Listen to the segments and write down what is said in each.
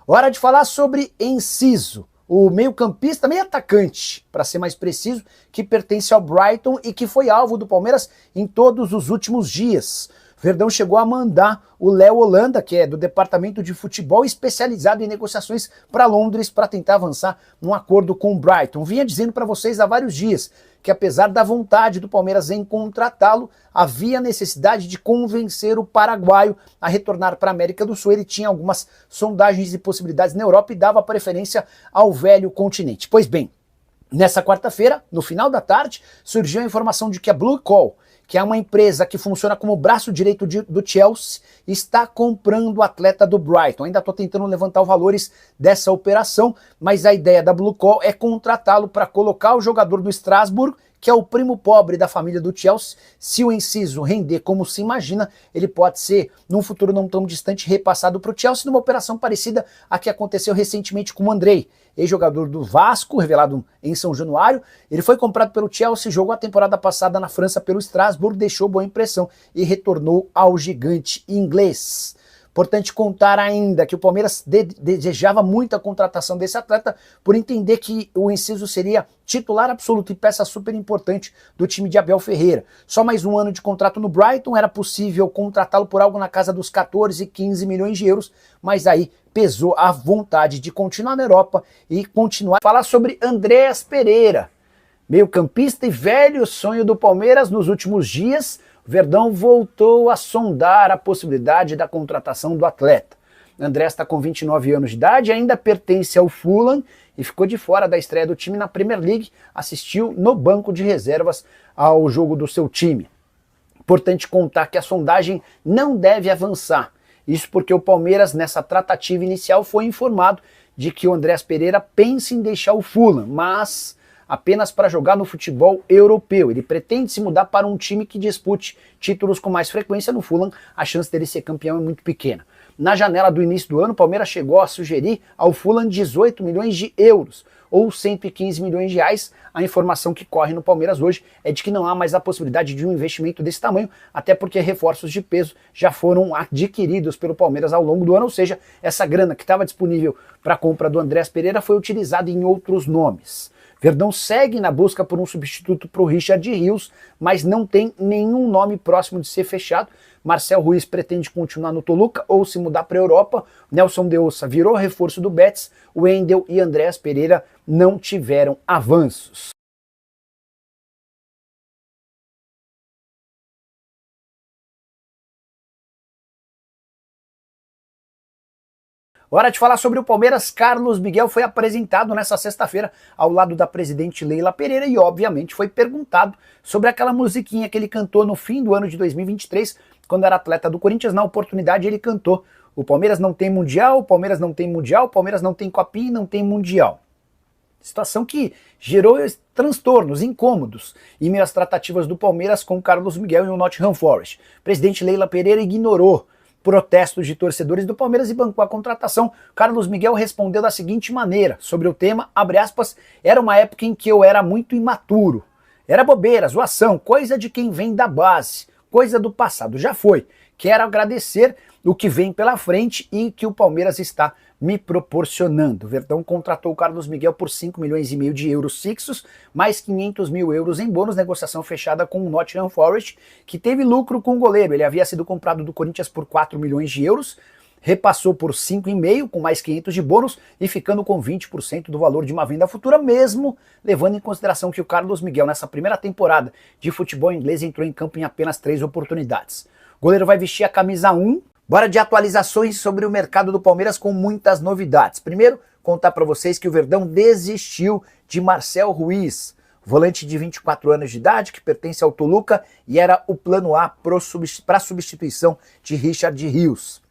Hora de falar sobre Enciso, o meio-campista, meio-atacante, para ser mais preciso, que pertence ao Brighton e que foi alvo do Palmeiras em todos os últimos dias. Verdão chegou a mandar o Léo Holanda, que é do departamento de futebol especializado em negociações, para Londres para tentar avançar num acordo com o Brighton. Vinha dizendo para vocês há vários dias que, apesar da vontade do Palmeiras em contratá-lo, havia necessidade de convencer o paraguaio a retornar para a América do Sul. Ele tinha algumas sondagens e possibilidades na Europa e dava preferência ao velho continente. Pois bem, nessa quarta-feira, no final da tarde, surgiu a informação de que a Blue Call, que é uma empresa que funciona como braço direito do Chelsea, está comprando o atleta do Brighton. Ainda estou tentando levantar os valores dessa operação, mas a ideia da Blue Call é contratá-lo para colocar o jogador do Strasbourg, que é o primo pobre da família do Chelsea. Se o Enciso render como se imagina, ele pode ser, num futuro não tão distante, repassado para o Chelsea, numa operação parecida à que aconteceu recentemente com o Andrei, ex-jogador do Vasco, revelado em São Januário. Ele foi comprado pelo Chelsea, jogou a temporada passada na França pelo Strasbourg, deixou boa impressão e retornou ao gigante inglês. Importante contar ainda que o Palmeiras desejava muito a contratação desse atleta por entender que o Enciso seria titular absoluto e peça super importante do time de Abel Ferreira. Só mais um ano de contrato no Brighton, era possível contratá-lo por algo na casa dos 14, 15 milhões de euros, mas aí pesou a vontade de continuar na Europa e continuar. Falar sobre Andreas Pereira, meio-campista e velho sonho do Palmeiras nos últimos dias. Verdão voltou a sondar a possibilidade da contratação do atleta. André está com 29 anos de idade, ainda pertence ao Fulham e ficou de fora da estreia do time na Premier League, assistiu no banco de reservas ao jogo do seu time. Importante contar que a sondagem não deve avançar. Isso porque o Palmeiras, nessa tratativa inicial, foi informado de que o Andreas Pereira pensa em deixar o Fulham, mas apenas para jogar no futebol europeu. Ele pretende se mudar para um time que dispute títulos com mais frequência. No Fulham, a chance dele ser campeão é muito pequena. Na janela do início do ano, o Palmeiras chegou a sugerir ao Fulham 18 milhões de euros, ou 115 milhões de reais. A informação que corre no Palmeiras hoje é de que não há mais a possibilidade de um investimento desse tamanho, até porque reforços de peso já foram adquiridos pelo Palmeiras ao longo do ano, ou seja, essa grana que estava disponível para a compra do Andreas Pereira foi utilizada em outros nomes. Verdão segue na busca por um substituto para o Richard Rios, mas não tem nenhum nome próximo de ser fechado. Marcel Ruiz pretende continuar no Toluca ou se mudar para a Europa. Nelson de Ossa virou reforço do Betis. Wendel e Andreas Pereira não tiveram avanços. Hora de falar sobre o Palmeiras. Carlos Miguel foi apresentado nessa sexta-feira ao lado da presidente Leila Pereira e, obviamente, foi perguntado sobre aquela musiquinha que ele cantou no fim do ano de 2023, quando era atleta do Corinthians. Na oportunidade, ele cantou: o Palmeiras não tem Mundial, o Palmeiras não tem Mundial, o Palmeiras não tem Copinha e não tem Mundial. Situação que gerou transtornos, incômodos, em meio às tratativas do Palmeiras com Carlos Miguel e o Nottingham Forest. Presidente Leila Pereira ignorou protestos de torcedores do Palmeiras e bancou a contratação. Carlos Miguel respondeu da seguinte maneira sobre o tema, abre aspas: era uma época em que eu era muito imaturo. Era bobeira, zoação, coisa de quem vem da base, coisa do passado, já foi. Quero agradecer o que vem pela frente e que o Palmeiras está me proporcionando. Verdão contratou o Carlos Miguel por 5 milhões e meio de euros fixos, mais 500 mil euros em bônus, negociação fechada com o Nottingham Forest, que teve lucro com o goleiro. Ele havia sido comprado do Corinthians por 4 milhões de euros, repassou por 5,5 com mais 500 de bônus e ficando com 20% do valor de uma venda futura, mesmo levando em consideração que o Carlos Miguel, nessa primeira temporada de futebol inglês, entrou em campo em apenas 3 oportunidades. O goleiro vai vestir a camisa 1. Bora de atualizações sobre o mercado do Palmeiras com muitas novidades. Primeiro, contar para vocês que o Verdão desistiu de Marcel Ruiz, volante de 24 anos de idade, que pertence ao Toluca e era o plano A para substituição de Richard Rios.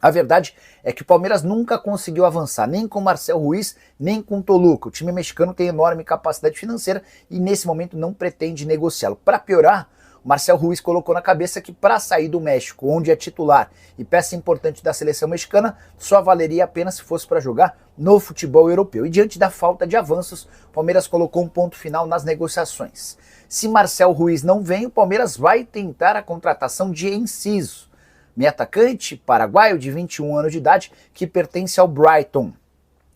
A verdade é que o Palmeiras nunca conseguiu avançar, nem com Marcel Ruiz, nem com o Toluca. O time mexicano tem enorme capacidade financeira e nesse momento não pretende negociá-lo. Para piorar, o Marcel Ruiz colocou na cabeça que para sair do México, onde é titular e peça importante da seleção mexicana, só valeria a pena se fosse para jogar no futebol europeu. E diante da falta de avanços, o Palmeiras colocou um ponto final nas negociações. Se Marcel Ruiz não vem, o Palmeiras vai tentar a contratação de Enciso. meio atacante paraguaio de 21 anos de idade que pertence ao Brighton.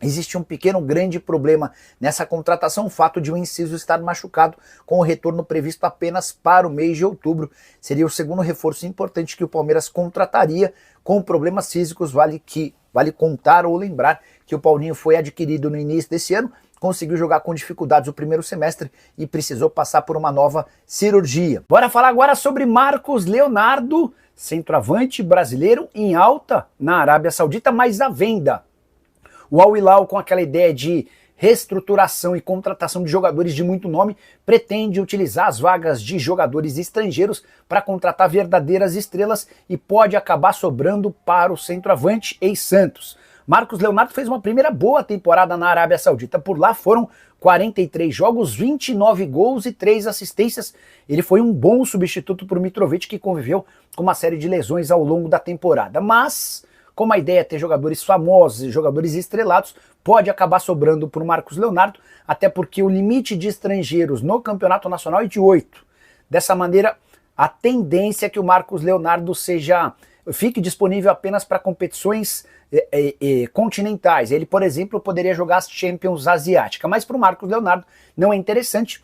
Existe um grande problema nessa contratação, o fato de o Enciso estar machucado, com o retorno previsto apenas para o mês de outubro. Seria o segundo reforço importante que o Palmeiras contrataria com problemas físicos. Vale contar ou lembrar que o Paulinho foi adquirido no início desse ano, conseguiu jogar com dificuldades o primeiro semestre e precisou passar por uma nova cirurgia. Bora falar agora sobre Marcos Leonardo, centroavante brasileiro em alta na Arábia Saudita, mas à venda. O Al Hilal, com aquela ideia de reestruturação e contratação de jogadores de muito nome, pretende utilizar as vagas de jogadores estrangeiros para contratar verdadeiras estrelas e pode acabar sobrando para o centroavante ex-Santos. Marcos Leonardo fez uma primeira boa temporada na Arábia Saudita. Por lá foram 43 jogos, 29 gols e 3 assistências. Ele foi um bom substituto para o Mitrovic, que conviveu com uma série de lesões ao longo da temporada. Mas, como a ideia é ter jogadores famosos e jogadores estrelados, pode acabar sobrando para o Marcos Leonardo, até porque o limite de estrangeiros no Campeonato Nacional é de 8. Dessa maneira, a tendência é que o Marcos Leonardo fique disponível apenas para competições continentais. Ele, por exemplo, poderia jogar as Champions Asiática, mas para o Marcos Leonardo não é interessante.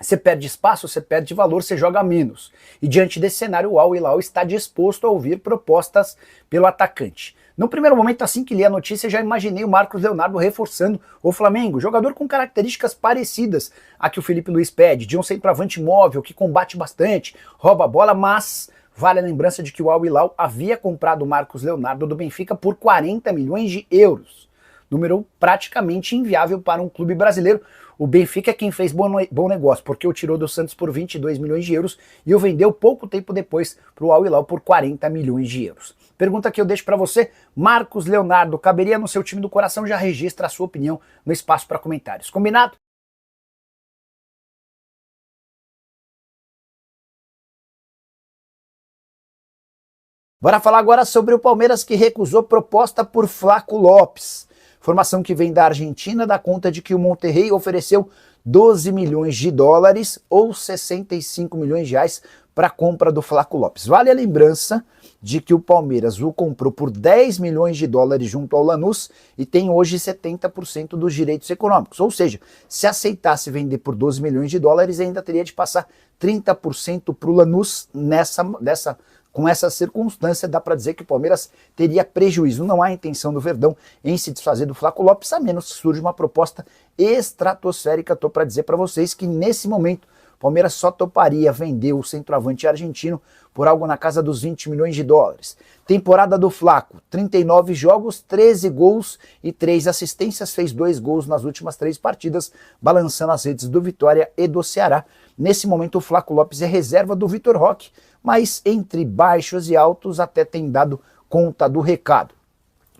Você perde espaço, você perde valor, você joga menos. E diante desse cenário, o Al Hilal está disposto a ouvir propostas pelo atacante. No primeiro momento, assim que li a notícia, já imaginei o Marcos Leonardo reforçando o Flamengo, jogador com características parecidas a que o Felipe Luiz pede, de um centroavante móvel que combate bastante, rouba a bola, mas vale a lembrança de que o Al Hilal havia comprado o Marcos Leonardo do Benfica por 40 milhões de euros. Número praticamente inviável para um clube brasileiro. O Benfica é quem fez bom negócio, porque o tirou do Santos por 22 milhões de euros e o vendeu pouco tempo depois para o Al Hilal por 40 milhões de euros. Pergunta que eu deixo para você: Marcos Leonardo caberia no seu time do coração? Já registra a sua opinião no espaço para comentários. Combinado? Bora falar agora sobre o Palmeiras, que recusou proposta por Flaco Lopes. Informação que vem da Argentina dá conta de que o Monterrey ofereceu 12 milhões de dólares ou 65 milhões de reais para a compra do Flaco Lopes. Vale a lembrança de que o Palmeiras o comprou por 10 milhões de dólares junto ao Lanús e tem hoje 70% dos direitos econômicos. Ou seja, se aceitasse vender por 12 milhões de dólares, ainda teria de passar 30% para o Lanús com essa circunstância. Dá para dizer que o Palmeiras teria prejuízo. Não há intenção do Verdão em se desfazer do Flaco Lopes, a menos que surja uma proposta estratosférica. Estou para dizer para vocês que nesse momento o Palmeiras só toparia vender o centroavante argentino por algo na casa dos 20 milhões de dólares. Temporada do Flaco: 39 jogos, 13 gols e 3 assistências. Fez 2 gols nas últimas 3 partidas, balançando as redes do Vitória e do Ceará. Nesse momento o Flaco Lopes é reserva do Vitor Roque, mas entre baixos e altos até tem dado conta do recado.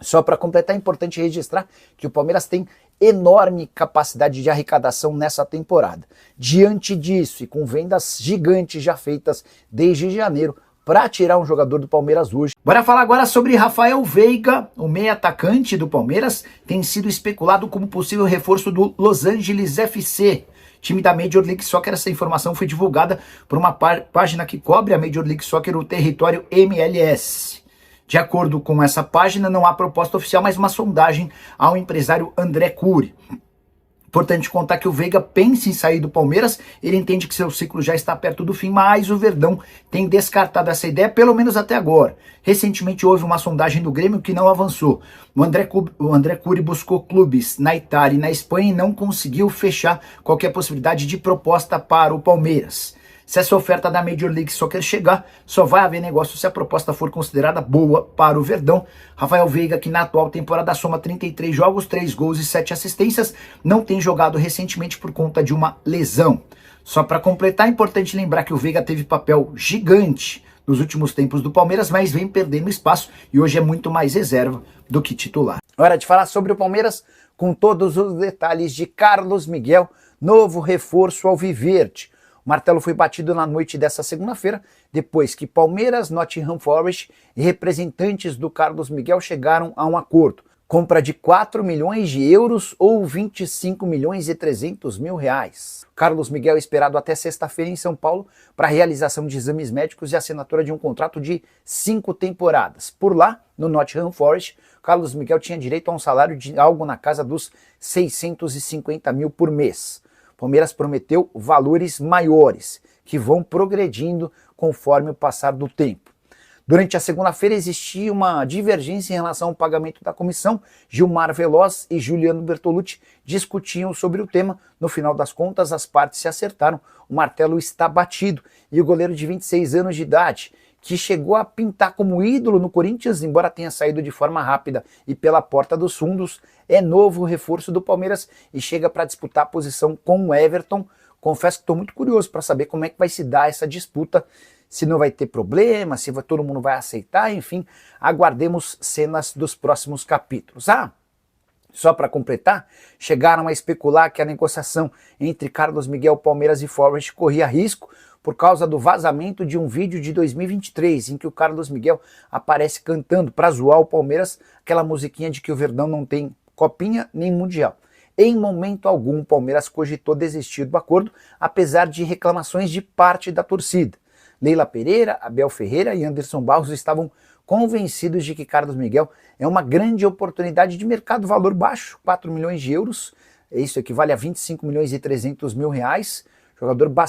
Só para completar, é importante registrar que o Palmeiras tem enorme capacidade de arrecadação nessa temporada. Diante disso, e com vendas gigantes já feitas desde janeiro, para tirar um jogador do Palmeiras hoje. Bora falar agora sobre Rafael Veiga, o meia atacante do Palmeiras, tem sido especulado como possível reforço do Los Angeles FC, time da Major League Soccer. Essa informação foi divulgada por uma página que cobre a Major League Soccer, o território MLS. De acordo com essa página, não há proposta oficial, mas uma sondagem ao empresário André Cury. Importante contar que o Veiga pensa em sair do Palmeiras, ele entende que seu ciclo já está perto do fim, mas o Verdão tem descartado essa ideia, pelo menos até agora. Recentemente houve uma sondagem do Grêmio que não avançou. O André Cury buscou clubes na Itália e na Espanha e não conseguiu fechar qualquer possibilidade de proposta para o Palmeiras. Se essa oferta da Major League Soccer chegar, só vai haver negócio se a proposta for considerada boa para o Verdão. Rafael Veiga, que na atual temporada soma 33 jogos, 3 gols e 7 assistências, não tem jogado recentemente por conta de uma lesão. Só para completar, é importante lembrar que o Veiga teve papel gigante nos últimos tempos do Palmeiras, mas vem perdendo espaço e hoje é muito mais reserva do que titular. Hora de falar sobre o Palmeiras com todos os detalhes de Carlos Miguel, novo reforço alviverde. O martelo foi batido na noite dessa segunda-feira, depois que Palmeiras, Nottingham Forest e representantes do Carlos Miguel chegaram a um acordo. compra de 4 milhões de euros ou 25 milhões e 300 mil reais. Carlos Miguel é esperado até sexta-feira em São Paulo para a realização de exames médicos e assinatura de um contrato de 5 temporadas. Por lá, no Nottingham Forest, Carlos Miguel tinha direito a um salário de algo na casa dos 650 mil por mês. Palmeiras prometeu valores maiores, que vão progredindo conforme o passar do tempo. Durante a segunda-feira existia uma divergência em relação ao pagamento da comissão. Gilmar Veloz e Juliano Bertolucci discutiam sobre o tema. No final das contas, as partes se acertaram. O martelo está batido e o goleiro de 26 anos de idade, que chegou a pintar como ídolo no Corinthians, embora tenha saído de forma rápida e pela porta dos fundos, é novo reforço do Palmeiras e chega para disputar a posição com o Everton. Confesso que estou muito curioso para saber como é que vai se dar essa disputa, se não vai ter problema, se todo mundo vai aceitar, enfim, aguardemos cenas dos próximos capítulos. Só para completar, chegaram a especular que a negociação entre Carlos Miguel, Palmeiras e Forest corria risco por causa do vazamento de um vídeo de 2023, em que o Carlos Miguel aparece cantando para zoar o Palmeiras aquela musiquinha de que o Verdão não tem copinha nem mundial. Em momento algum, o Palmeiras cogitou desistir do acordo, apesar de reclamações de parte da torcida. Leila Pereira, Abel Ferreira e Anderson Barros estavam convencidos de que Carlos Miguel é uma grande oportunidade de mercado, valor baixo, 4 milhões de euros, isso equivale a 25 milhões e 300 mil reais, jogador bastante